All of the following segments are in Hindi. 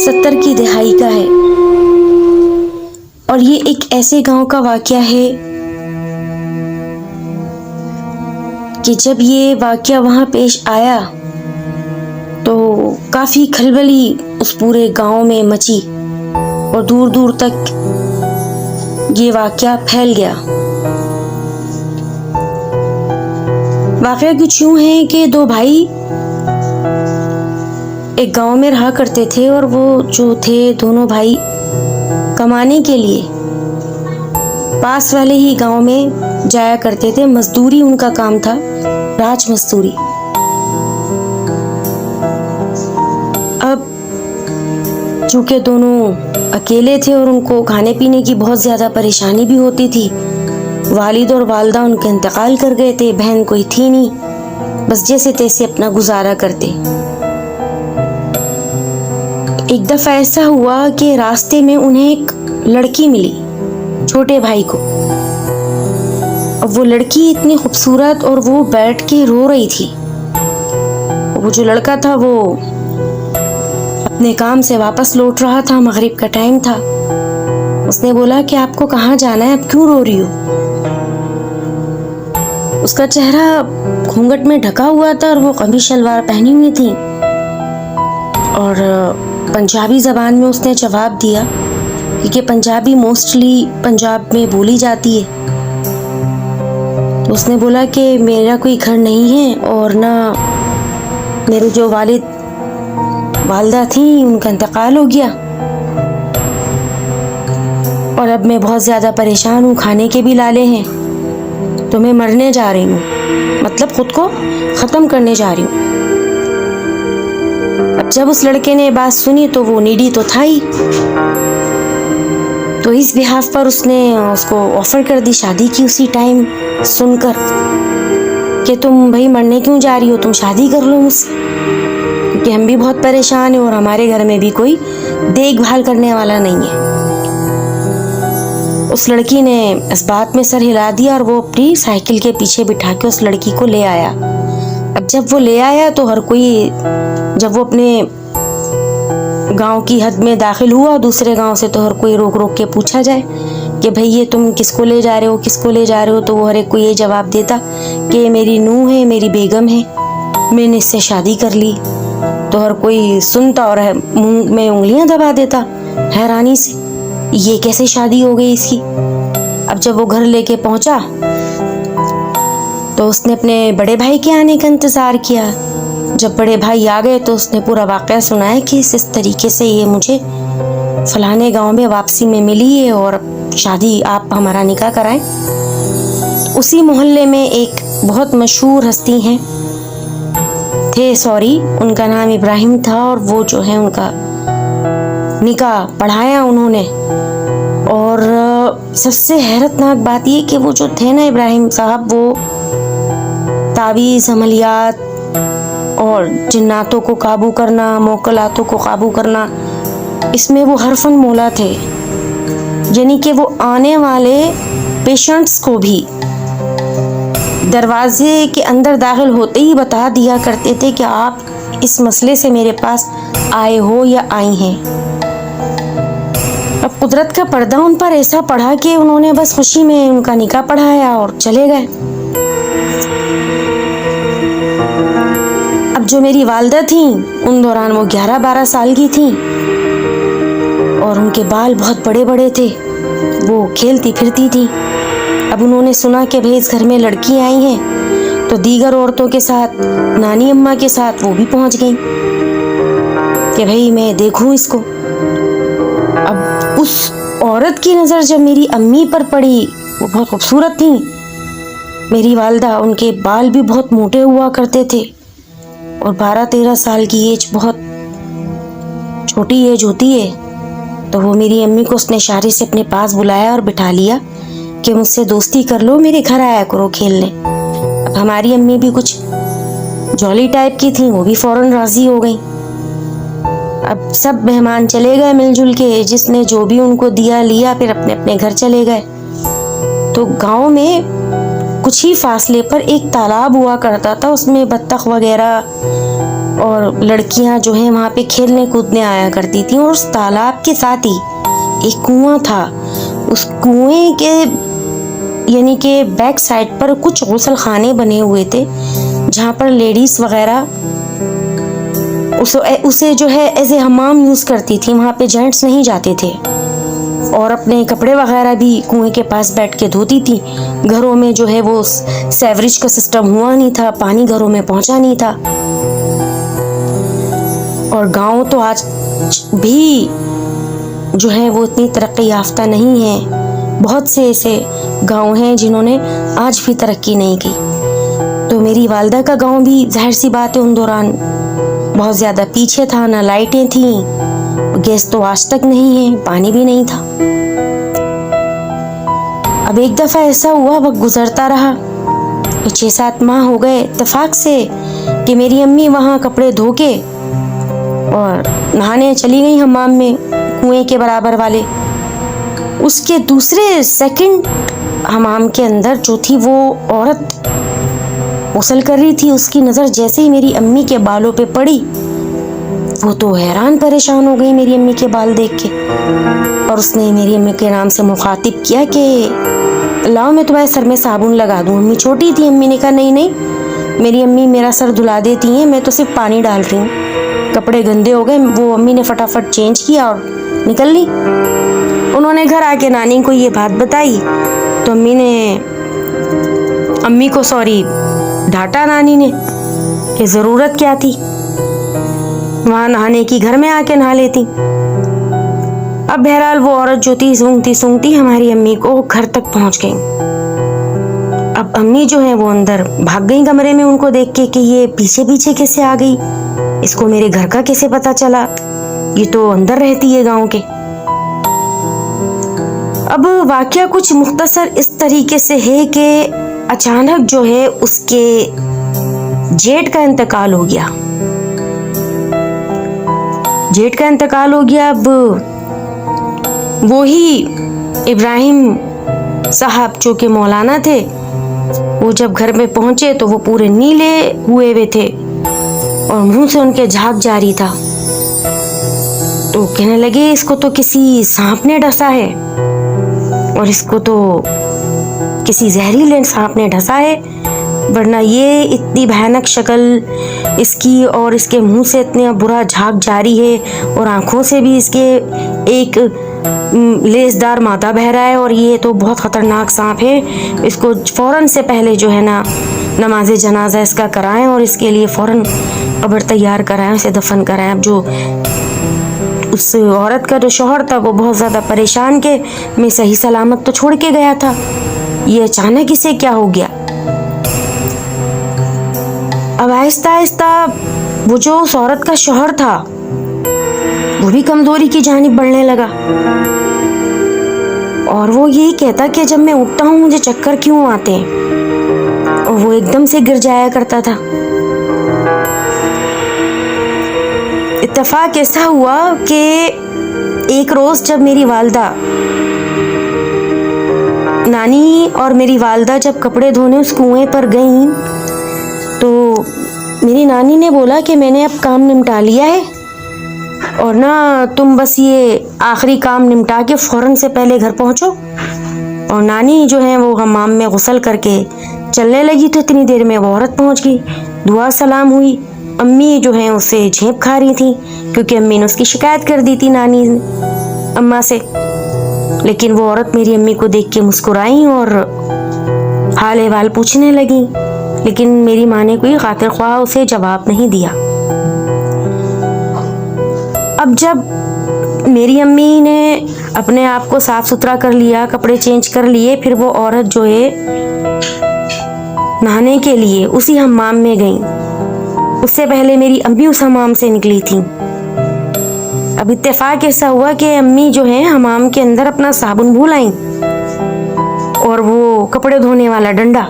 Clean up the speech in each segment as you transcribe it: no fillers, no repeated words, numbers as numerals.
70 की दहाई का है और ये एक ऐसे गांव का वाकया है कि जब ये वाकया वहां पेश आया तो काफी खलबली उस पूरे गांव में मची और दूर दूर तक ये वाकया फैल गया। वाकया कुछ यूं है कि दो भाई एक गांव में रहा करते थे और वो जो थे दोनों भाई कमाने के लिए पास वाले ही गांव में जाया करते थे। मजदूरी उनका काम था, राज मजदूरी। अब चूंकि दोनों अकेले थे और उनको खाने पीने की बहुत ज्यादा परेशानी भी होती थी, वालिद और वालदा उनके इंतकाल कर गए थे, बहन कोई थी नहीं, बस जैसे तैसे अपना गुजारा करते। एक दफा ऐसा हुआ कि रास्ते में उन्हें एक लड़की मिली, छोटे भाई को। अब वो लड़की इतनी खूबसूरत और वो बैठ के रो रही थी। वो जो लड़का था वो अपने काम से वापस लौट रहा था, मगरिब का टाइम था। उसने बोला कि आपको कहाँ जाना है, आप क्यों रो रही हो? उसका चेहरा घूंघट में ढका हुआ था और वो कमीज शलवार पहनी हुई थी और पंजाबी ज़बान में उसने जवाब दिया, क्योंकि पंजाबी मोस्टली पंजाब में बोली जाती है। तो उसने बोला कि मेरा कोई घर नहीं है और ना मेरे जो वालिद वालदा थी उनका इंतकाल हो गया और अब मैं बहुत ज़्यादा परेशान हूँ, खाने के भी लाले हैं, तो मैं मरने जा रही हूँ, मतलब खुद को ख़त्म करने जा रही हूँ। अब जब उस लड़के ने बात सुनी तो वो नीडी तो था ही, तो इस बिहाफ पर उसने उसको ऑफर कर दी शादी की उसी टाइम सुनकर कि तुम भाई मरने क्यों जा रही हो, तुम शादी कर लो मुझसे, क्योंकि हम भी बहुत परेशान हैं और हमारे घर में भी कोई देखभाल करने वाला नहीं है। उस लड़की ने इस बात में सर हिला दिया और वो अपनी साइकिल के पीछे बिठा के उस लड़की को ले आया। अब जब वो ले आया तो हर कोई, जब वो अपने गांव की हद में दाखिल हुआ दूसरे गांव से, तो हर कोई रोक रोक के पूछा जाए कि भाई ये तुम किसको ले जा रहे हो, किसको ले जा रहे हो? तो वो हर एक को ये जवाब देता कि मेरी नूह है, मेरी बेगम है, मैंने इससे शादी कर ली। तो हर कोई सुनता और मुंह में उंगलियां दबा देता हैरानी से, ये कैसे शादी हो गई इसकी। अब जब वो घर लेके पहुंचा तो उसने अपने बड़े भाई के आने का इंतजार किया। जब बड़े भाई आ गए तो उसने पूरा वाकया सुनाया कि इस तरीके से ये मुझे फलाने गांव में वापसी में मिली है और शादी आप हमारा निकाह कराएं। उसी मोहल्ले में एक बहुत मशहूर हस्ती हैं उनका नाम इब्राहिम था और वो जो है उनका निकाह पढ़ाया उन्होंने। और सबसे हैरतनाक बात ये कि वो जो थे ना इब्राहिम साहब, वो तावीज़, अमलियात और जिन्नातों को काबू करना, मोकलातों को काबू करना, इसमें वो हरफन मौला थे। यानी कि वो आने वाले पेशेंट्स को भी दरवाजे के अंदर दाखिल होते ही बता दिया करते थे कि आप इस मसले से मेरे पास आए हो या आई हैं। अब कुदरत का पर्दा उन पर ऐसा पड़ा कि उन्होंने बस खुशी में उनका निकाह पढ़ाया और चले गए। अब जो मेरी वालदा थी उन दौरान वो 11-12 साल की थी और उनके बाल बहुत बड़े बड़े थे, वो खेलती फिरती थी। अब उन्होंने सुना कि भाई इस घर में लड़की आई हैं, तो दीगर औरतों के साथ, नानी अम्मा के साथ वो भी पहुंच गई कि भाई मैं देखूं इसको। अब उस औरत की नज़र जब मेरी अम्मी पर पड़ी, वो बहुत खूबसूरत थी मेरी वालदा, उनके बाल भी बहुत मोटे हुआ करते थे और 12-13 साल की एज बहुत छोटी एज होती है। तो वो मेरी अम्मी को उसने इशारे से अपने पास बुलाया और बिठा लिया कि मुझसे दोस्ती कर लो, मेरे घर आया करो खेलने। अब हमारी अम्मी भी कुछ जॉली टाइप की थी, वो भी फौरन राजी हो गई। अब सब मेहमान चले गए मिलजुल के, जिसने जो भी उनको दिया लिया, फिर अपने अपने घर चले गए। तो गांव में कुछ ही फासले पर एक तालाब हुआ करता था, उसमें बत्तख वगैरह और लड़कियां जो है वहाँ पे खेलने कूदने आया करती थी। और उस तालाब के साथ ही एक कुआं था। उस कुएं के यानी कि बैक साइड पर कुछ गुसल खाने बने हुए थे जहाँ पर लेडीज वगैरह उसे जो है एज ए हमाम यूज करती थी। वहाँ पे जेंट्स नहीं जाते थे और अपने कपड़े वगैरह भी कुएं के पास बैठ के धोती थी। घरों में जो है वो सेवरेज का सिस्टम हुआ नहीं था, पानी घरों में पहुंचा नहीं था। और गांव तो आज भी जो है वो इतनी तरक्की याफ्ता नहीं है। बहुत से ऐसे गांव हैं जिन्होंने आज भी तरक्की नहीं की। तो मेरी वालदा का गांव भी जाहिर सी बात है उन दौरान बहुत ज़्यादा पीछे था। ना लाइटें थी, गैस तो आज तक नहीं है, पानी भी नहीं था। अब एक दफ़ा ऐसा हुआ, वक्त गुजरता रहा, 6-7 माह हो गए इत्तेफाक से कि मेरी अम्मी वहाँ कपड़े धो के और नहाने चली गई हमाम में, कुएं के बराबर वाले। उसके दूसरे सेकंड हमाम के अंदर जो थी वो औरत गुस्ल कर रही थी। उसकी नज़र जैसे ही मेरी अम्मी के बालों पे पड़ी, वो तो हैरान परेशान हो गई मेरी अम्मी के बाल देख के। और उसने मेरी अम्मी के नाम से मुखातिब किया कि लाओ मैं तुम्हारे सर में साबुन लगा दूँ। अम्मी छोटी थी। अम्मी ने कहा नहीं नहीं, मेरी अम्मी मेरा सर धुला देती हैं, मैं तो सिर्फ पानी डाल रही हूँ। कपड़े गंदे हो गए। वो अम्मी ने फटाफट चेंज किया और निकल ली। उन्होंने घर आके नानी को ये बात बताई तो अम्मी को डांटा नानी ने कि ज़रूरत क्या थी वहाँ नहाने की, घर में आके नहा लेती। अब बहरहाल वो औरत जो थी सूंघती हमारी अम्मी को घर तक पहुँच गई। अब अम्मी जो है वो अंदर भाग गई कमरे में उनको देख के कि ये पीछे पीछे कैसे आ गई, इसको मेरे घर का कैसे पता चला, ये तो अंदर रहती है गांव के। अब वाकया कुछ मुख्तसर इस तरीके से है कि अचानक जो है उसके जेठ का इंतकाल हो गया। अब वो ही इब्राहिम साहब जो के मौलाना थे, वो जब घर में पहुंचे तो वो पूरे नीले हुए थे और मुंह से उनके झाग जारी था। तो कहने लगे इसको तो किसी सांप ने डसा है और इसको तो किसी जहरीले सांप ने डसा है, वरना ये इतनी भयानक शक्ल इसकी और इसके मुंह से इतना बुरा झाग जारी है और आंखों से भी इसके एक लेसदार मादा बह रहा है और ये तो बहुत खतरनाक सांप है। इसको फौरन से पहले जो है ना नमाज जनाजा इसका कराएं और इसके लिए फौरन कब्र तैयार कराएं, उसे दफन कराएं। अब जो उस औरत का जो शौहर था वो बहुत ज़्यादा परेशान के मैं सही सलामत तो छोड़ के गया था, ये अचानक इसे क्या हो गया। अब आहिस्ता आहिस्ता वो जो उस औरत का शौहर था वो भी कमजोरी की जानिब बढ़ने लगा और वो यही कहता कि जब मैं उठता हूँ मुझे चक्कर क्यों आते हैं, और वो एकदम से गिर जाया करता था। इत्तेफाक ऐसा हुआ कि एक रोज जब मेरी वालदा नानी और मेरी वालदा जब कपड़े धोने उस कुएं पर गईं तो मेरी नानी ने बोला कि मैंने अब काम निपटा लिया है और ना तुम बस ये आखिरी काम निपटा के फौरन से पहले घर पहुंचो। और नानी जो है वो हमाम में गुस्ल करके चलने लगी तो इतनी देर में वो औरत पहुंच गई। दुआ सलाम हुई। अम्मी जो है उससे झेप खा रही थी क्योंकि अम्मी ने उसकी शिकायत कर दी थी नानी अम्मा से। लेकिन वो औरत मेरी अम्मी को देख के मुस्कुराई और हाल अहवाल पूछने लगी, लेकिन मेरी माँ ने कोई खातिर ख्वाह उसे जवाब नहीं दिया। अब जब मेरी अम्मी ने अपने आप को साफ सुथरा कर लिया, कपड़े चेंज कर लिए, फिर वो औरत जो है नहाने के लिए उसी हमाम में गई। उससे पहले मेरी अम्मी उस हमाम से निकली थी। अब इत्तेफाक ऐसा हुआ कि अम्मी जो है हमाम के अंदर अपना साबुन भूल आई और वो कपड़े धोने वाला डंडा।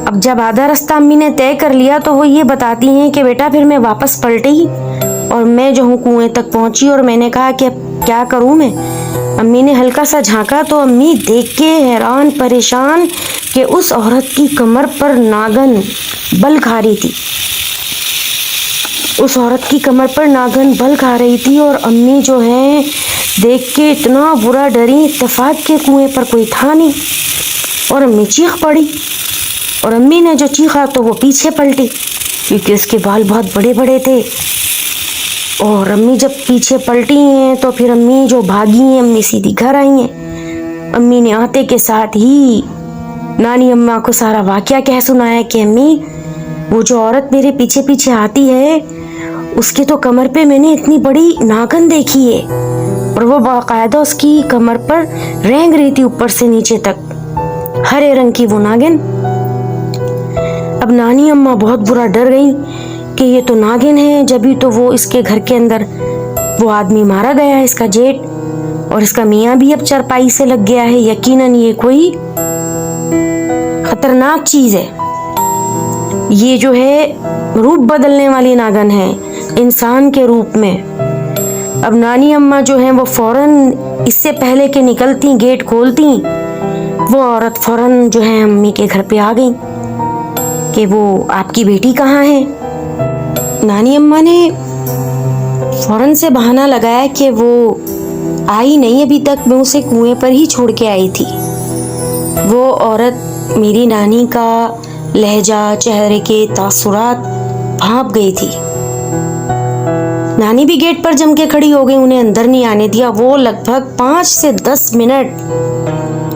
अब जब आधा रास्ता अम्मी ने तय कर लिया तो वो ये बताती हैं कि बेटा फिर मैं वापस पलटी और मैं जो हूँ कुएं तक पहुंची और मैंने कहा कि क्या करूँ मैं। अम्मी ने हल्का सा झांका तो अम्मी देख के हैरान परेशान कि उस औरत की कमर पर नागन बल खा रही थी उस औरत की कमर पर नागन बल खा रही थी और अम्मी जो है देख के इतना बुरा डरी। इत्तेफाक के कुएं पर कोई था नहीं और अम्मी चीख पड़ी, और अम्मी ने जो चीखा तो वो पीछे पलटी क्योंकि उसके बाल बहुत बड़े बड़े थे। और अम्मी जब पीछे पलटी हैं तो फिर अम्मी जो भागी हैं, अम्मी सीधी घर आई हैं। अम्मी ने आते के साथ ही नानी अम्मा को सारा वाकया कह सुनाया कि अम्मी, वो जो औरत मेरे पीछे पीछे आती है उसके तो कमर पे मैंने इतनी बड़ी नागन देखी है, और वो बाकायदा उसकी कमर पर रेंग रही थी ऊपर से नीचे तक, हरे रंग की वो नागिन। अब नानी अम्मा बहुत बुरा डर गई कि ये तो नागिन है, जब तो वो इसके घर के अंदर वो आदमी मारा गया है, इसका जेठ, और इसका मियाँ भी अब चरपाई से लग गया है। यकीनन ये कोई खतरनाक चीज है। ये जो है रूप बदलने वाली नागन है, इंसान के रूप में। अब नानी अम्मा जो है वो फौरन, इससे पहले कि निकलती गेट खोलती, वो औरत फौरन जो है अम्मी के घर पे आ गई कि वो आपकी बेटी कहाँ है। नानी अम्मा ने फौरन से बहाना लगाया कि वो आई नहीं अभी तक, मैं उसे कुएं पर ही छोड़ के आई थी। वो औरत मेरी नानी का लहजा, चेहरे के तासुरात भांप गई थी। नानी भी गेट पर जम के खड़ी हो गई, उन्हें अंदर नहीं आने दिया। वो लगभग 5 से 10 मिनट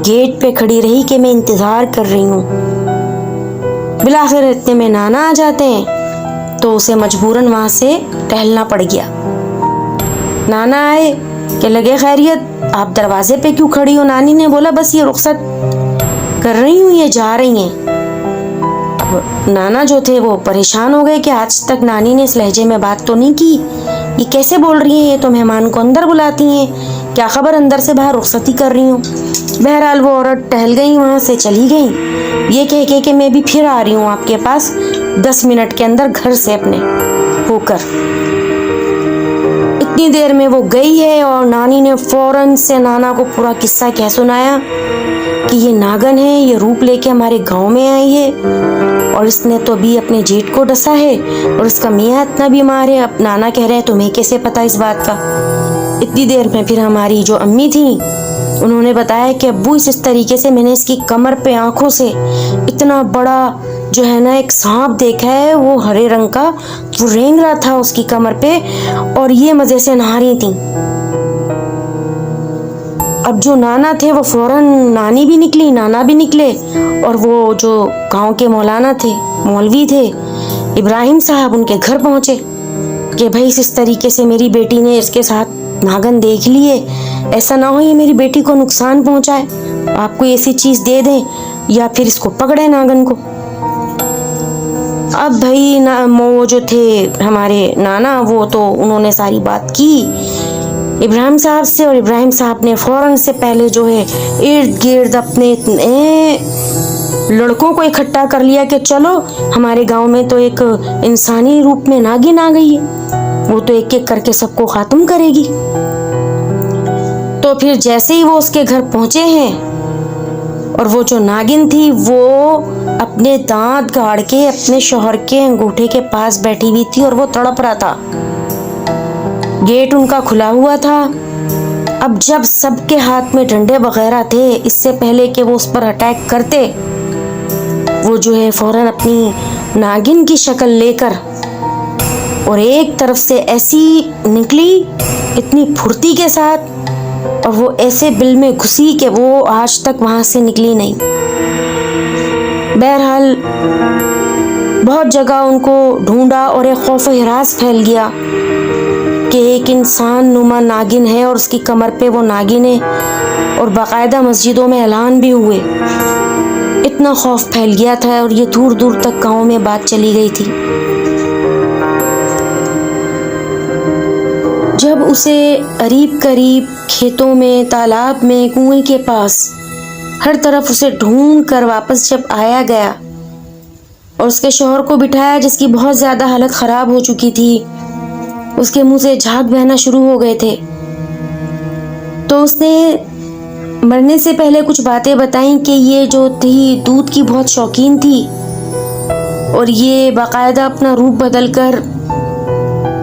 गेट पे खड़ी रही कि मैं इंतजार कर रही हूँ। बिलाखिर इतने में नाना आ जाते हैं तो उसे मजबूरन वहां से टहलना पड़ गया। नाना आए कि लगे खैरियत, आप दरवाजे पे क्यों खड़ी हो? नानी ने बोला बस ये रुखसत कर रही हूँ, ये जा रही हैं। अब नाना जो थे वो परेशान हो गए कि आज तक नानी ने इस लहजे में बात तो नहीं की, ये कैसे बोल रही हैं, ये तो मेहमान को अंदर बुलाती हैं, क्या खबर अंदर से बाहर रुखसती कर रही हूँ। बहरहाल वो औरत टहल गई, वहां से चली गई, ये कह के कि मैं भी फिर आ रही हूँ आपके पास 10 मिनट के अंदर घर से अपने होकर। इतनी देर में वो गई है और नानी ने फौरन से नाना को पूरा किस्सा कह सुनाया कि ये नागन है, ये रूप लेके हमारे गांव में आई है और इसने तो अभी अपने जेठ को डसा है और इसका मियाँ इतना बीमार है। अब नाना कह रहे हैं तुम्हें कैसे पता इस बात का? इतनी देर में फिर हमारी जो अम्मी थी उन्होंने बताया कि अब्बू इस तरीके से मैंने इसकी कमर पे आंखों से इतना बड़ा जो है ना एक सांप देखा है, वो हरे रंग का, वो रेंग रहा था उसकी कमर पे और ये मजे से नहा रही थी। अब जो नाना थे वो फौरन, नानी भी निकली, नाना भी निकले, और वो जो गांव के मौलाना थे, मौलवी थे इब्राहिम साहब, उनके घर पहुंचे कि भाई इस तरीके से मेरी बेटी ने इसके साथ नागन देख लिए, ऐसा ना हो ये मेरी बेटी को नुकसान पहुंचाए, आप कोई ऐसी चीज दे दें या फिर इसको पकड़े नागन को। अब भाई वो जो थे हमारे नाना, वो तो उन्होंने सारी बात की इब्राहिम साहब से, और इब्राहिम साहब ने फौरन से पहले जो है इर्द गिर्द अपने लड़कों को इकट्ठा कर लिया कि चलो हमारे गांव में तो एक इंसानी रूप में नागिन आ गई है, वो तो एक एक करके सबको खात्म करेगी। तो फिर जैसे ही वो उसके घर पहुंचे हैं और वो जो नागिन थी वो अपने दांत गाड़ के अपने शौहर के अंगूठे के पास बैठी हुई थी और वो तड़प रहा था। गेट उनका खुला हुआ था। अब जब सबके हाथ में डंडे वगैरह थे, इससे पहले कि वो उस पर अटैक करते, वो जो है फौरन अपनी नागिन की शक्ल लेकर और एक तरफ से ऐसी निकली इतनी फुर्ती के साथ, और वो ऐसे बिल में घुसी कि वो आज तक वहां से निकली नहीं। बहरहाल बहुत जगह उनको ढूंढा और एक खौफ हिरास फैल गया कि एक इंसान नुमा नागिन है और उसकी कमर पे वो नागिन है, और बाकायदा मस्जिदों में ऐलान भी हुए। इतना खौफ फैल गया था और ये दूर दूर तक गांव में बात चली गई थी। जब उसे करीब करीब खेतों में, तालाब में, कुएं के पास हर तरफ उसे ढूंढ कर वापस जब आया गया और उसके शौहर को बिठाया जिसकी बहुत ज्यादा हालत खराब हो चुकी थी, उसके मुंह से झाग बहना शुरू हो गए थे, तो उसने मरने से पहले कुछ बातें बताई कि ये जो थी दूध की बहुत शौकीन थी और ये बाकायदा अपना रूप बदल कर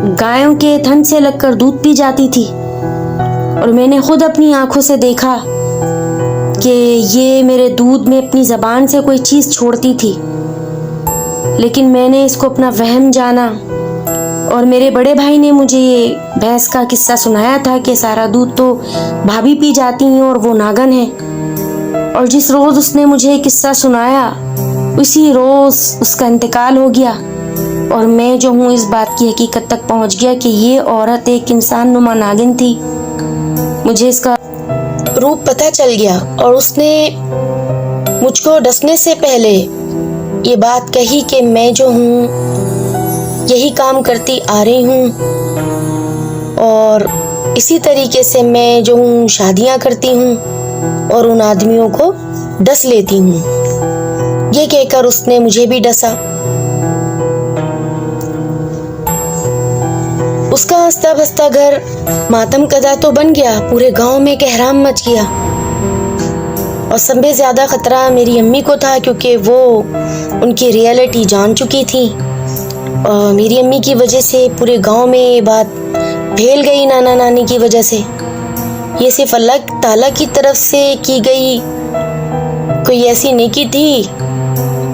गायों के थन से लगकर दूध पी जाती थी और मैंने खुद अपनी आंखों से देखा कि ये मेरे दूध में अपनी ज़बान से कोई चीज़ छोड़ती थी, लेकिन मैंने इसको अपना वहम जाना और मेरे बड़े भाई ने मुझे ये भैंस का किस्सा सुनाया था कि सारा दूध तो भाभी पी जाती हैं और वो नागन है। और जिस रोज़ उसने मुझे ये किस्सा सुनाया उसी रोज़ उसका इंतकाल हो गया और मैं जो हूँ इस बात की हकीकत तक पहुँच गया कि ये औरत एक इंसान नुमा नागिन थी। मुझे इसका रूप पता चल गया और उसने मुझको डसने से पहले ये बात कही कि मैं जो हूँ यही काम करती आ रही हूँ और इसी तरीके से मैं जो हूँ शादियाँ करती हूँ और उन आदमियों को डस लेती हूँ। ये कहकर उसने मुझे भी डसा। उसका हंसता बसता घर मातम कदा तो बन गया, पूरे गांव में कहराम मच गया। और सबसे ज्यादा खतरा मेरी अम्मी को था क्योंकि वो उनकी रियलिटी जान चुकी थी और मेरी अम्मी की वजह से पूरे गांव में ये बात फैल गई। नाना नानी की वजह से ये सिर्फ अल्लाह ताला की तरफ से की गई कोई ऐसी नेकी थी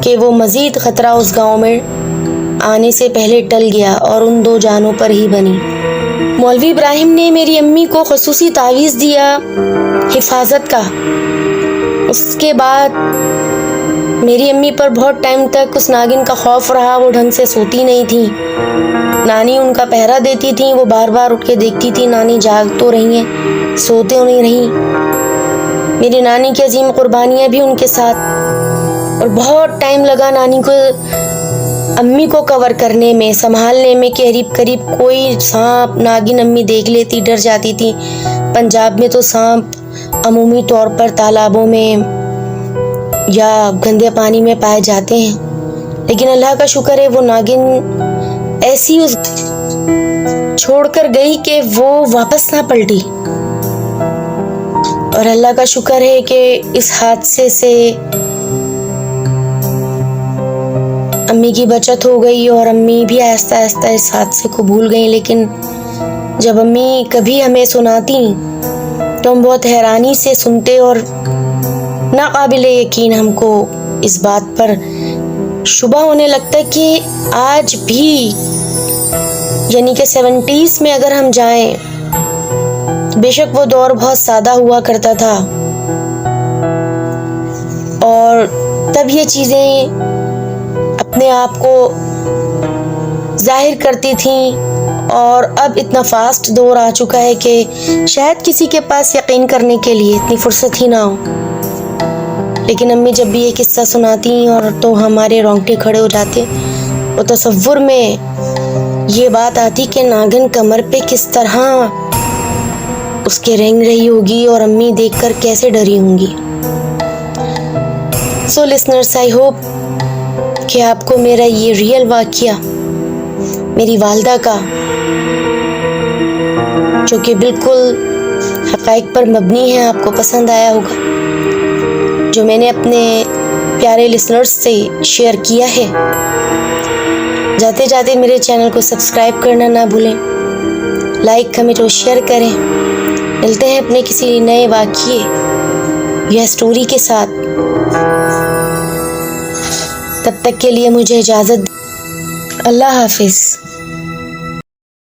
कि वो मजीद खतरा उस गांव में आने से पहले टल गया और उन 2 जानों पर ही बनी। मौलवी इब्राहिम ने मेरी अम्मी को खुसूसी तावीज़ दिया हिफाजत का। उसके बाद मेरी अम्मी पर बहुत टाइम तक उस नागिन का खौफ रहा। वो ढंग से सोती नहीं थी, नानी उनका पहरा देती थी। वो बार बार उठ के देखती थी नानी जाग तो रही हैं, सोते तो नहीं रही। मेरी नानी की अजीम कुर्बानियाँ भी उनके साथ। और बहुत टाइम लगा नानी को अम्मी को कवर करने में, संभालने में। करीब करीब कोई सांप नागिन अम्मी देख लेती डर जाती थी। पंजाब में तो सांप अमूमी तौर पर तालाबों में या गंदे पानी में पाए जाते हैं, लेकिन अल्लाह का शुक्र है वो नागिन ऐसी उस छोड़कर गई कि वो वापस ना पलटी। और अल्लाह का शुक्र है कि इस हादसे से अम्मी की बचत हो गई और अम्मी भी आहिस्ता आहिस्ता इस हादसे को भूल गई। लेकिन जब अम्मी कभी हमें सुनाती तो हम बहुत हैरानी से सुनते और नाकाबिले यकीन हमको इस बात पर शुबा होने लगता है कि आज भी, यानी कि 70s में अगर हम जाएं, बेशक वो दौर बहुत सादा हुआ करता था और तब ये चीज़ें अपने आप को जाहिर करती थीं। और अब इतना फास्ट दौर आ चुका है कि शायद किसी के पास यकीन करने के लिए इतनी फुर्सत ही ना हो। लेकिन अम्मी जब भी ये किस्सा सुनाती और तो हमारे रोंगटे खड़े हो जाते। वो तसव्वुर में ये बात आती कि नागिन कमर पे किस तरह उसके रेंग रही होगी और अम्मी देखकर कैसे डरी होंगी। सो लिसनर्स, आई होप कि आपको मेरा ये रियल वाक़या मेरी वालदा का, जो कि बिल्कुल हक़ाइक़ पर मबनी है, आपको पसंद आया होगा, जो मैंने अपने प्यारे लिसनर्स से शेयर किया है। जाते जाते मेरे चैनल को सब्सक्राइब करना ना भूलें, लाइक कमेंट और शेयर करें। मिलते हैं अपने किसी नए वाक़ये या स्टोरी के साथ। तब तक के लिए मुझे इजाज़त। अल्लाह हाफिज़।